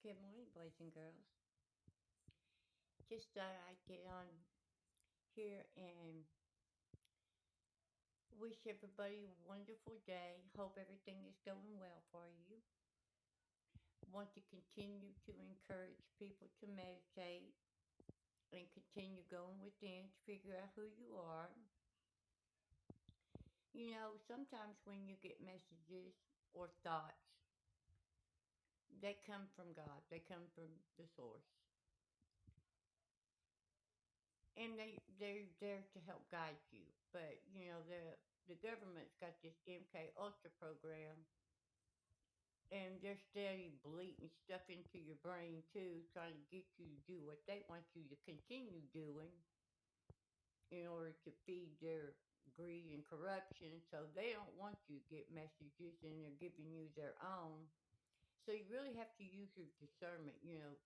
Good morning, boys and girls. Just thought I'd get on here and wish everybody a wonderful day. Hope everything is going well for you. Want to continue to encourage people to meditate and continue going within to figure out who you are. Sometimes when you get messages or thoughts, they come from God, they come from the source. And they're there to help guide you. But the government's got this MK Ultra program, and they're steady bleeding stuff into your brain too, trying to get you to do what they want you to continue doing in order to feed their greed and corruption. So they don't want you to get messages, and they're giving you their own. So you really have to use your discernment. Use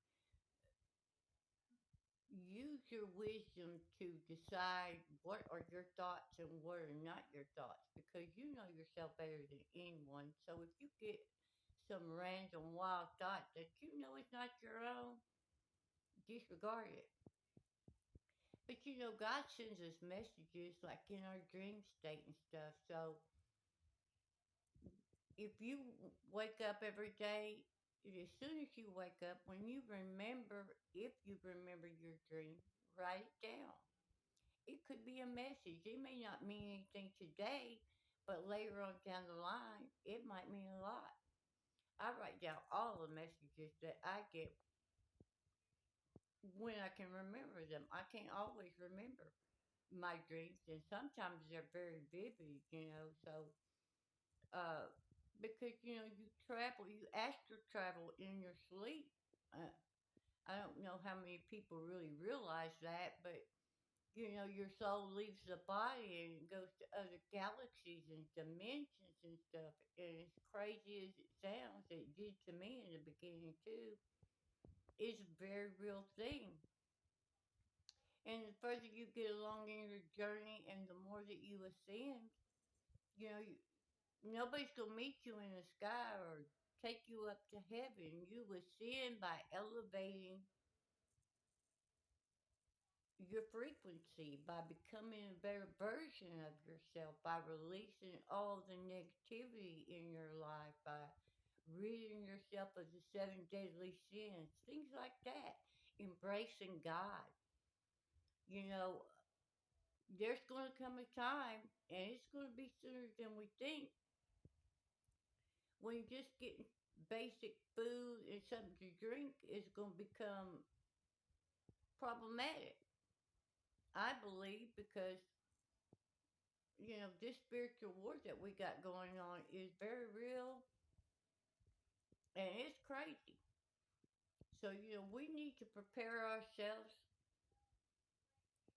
your wisdom to decide what are your thoughts and what are not your thoughts, because you know yourself better than anyone. So if you get some random wild thought that you know is not your own, disregard it. But God sends us messages like in our dream state and stuff. So if you wake up every day, as soon as you wake up, when you remember, if you remember your dream, write it down. It could be a message. It may not mean anything today, but later on down the line, it might mean a lot. I write down all the messages that I get when I can remember them. I can't always remember my dreams, and sometimes they're very vivid. So, uh, because you travel, you astral travel in your sleep. Uh, I don't know how many people really realize that, but your soul leaves the body and goes to other galaxies and dimensions and stuff. And as crazy as it sounds, it did to me in the beginning too. It's a very real thing. And the further you get along in your journey and the more that you ascend, nobody's going to meet you in the sky or take you up to heaven. You ascend by elevating your frequency, by becoming a better version of yourself, by releasing all the negativity in your life, by ridding yourself of the seven deadly sins, things like that. Embracing God. You know, there's going to come a time, and it's going to be sooner than we think, when just getting basic food and something to drink is going to become problematic. I believe because this spiritual war that we got going on is very real and it's crazy. So, we need to prepare ourselves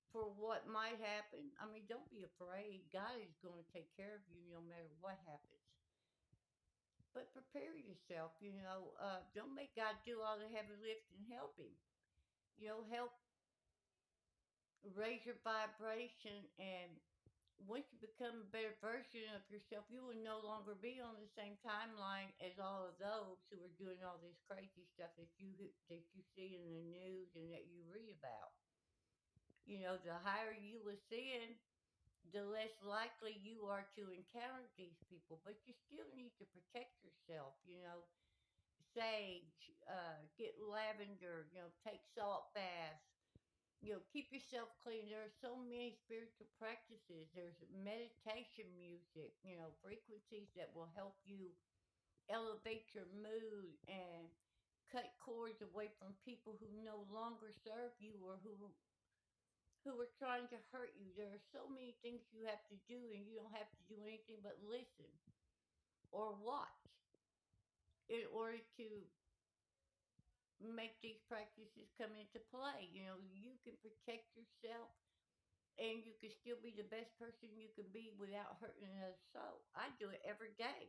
for what might happen. I mean, don't be afraid. God is going to take care of you no matter what happens. But prepare yourself, don't make God do all the heavy lifting. Help Him. Help raise your vibration, and once you become a better version of yourself, you will no longer be on the same timeline as all of those who are doing all this crazy stuff that you see in the news and that you read about. The higher you ascend, the less likely you are to encounter these people. But you still need to protect yourself. Sage, get lavender. Take salt baths. Keep yourself clean. There are so many spiritual practices. There's meditation music, frequencies that will help you elevate your mood and cut cords away from people who no longer serve you or who are trying to hurt you. There are so many things you have to do, and you don't have to do anything but listen or watch in order to make these practices come into play. You can protect yourself, and you can still be the best person you can be without hurting another soul. I do it every day.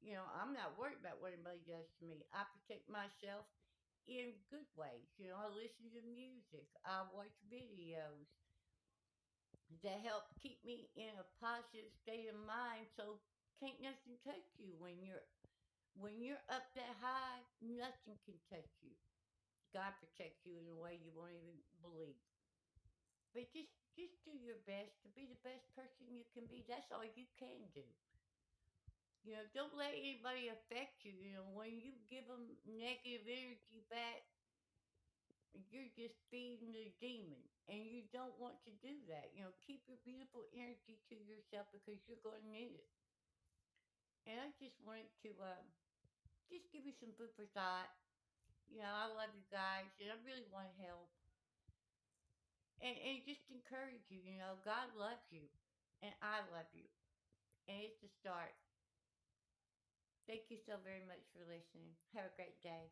I'm not worried about what anybody does to me. I protect myself in good ways. I listen to music, I watch videos that help keep me in a positive state of mind, so can't nothing touch you when you're When you're up that high, nothing can touch you. God protects you in a way you won't even believe. But just do your best to be the best person you can be. That's all you can do. Don't let anybody affect you. When you give them negative energy back, you're just feeding the demon. And you don't want to do that. Keep your beautiful energy to yourself because you're going to need it. And I just wanted to just give you some food for thought. I love you guys and I really want to help. And just encourage you. God loves you and I love you. And it's the start. Thank you so very much for listening. Have a great day.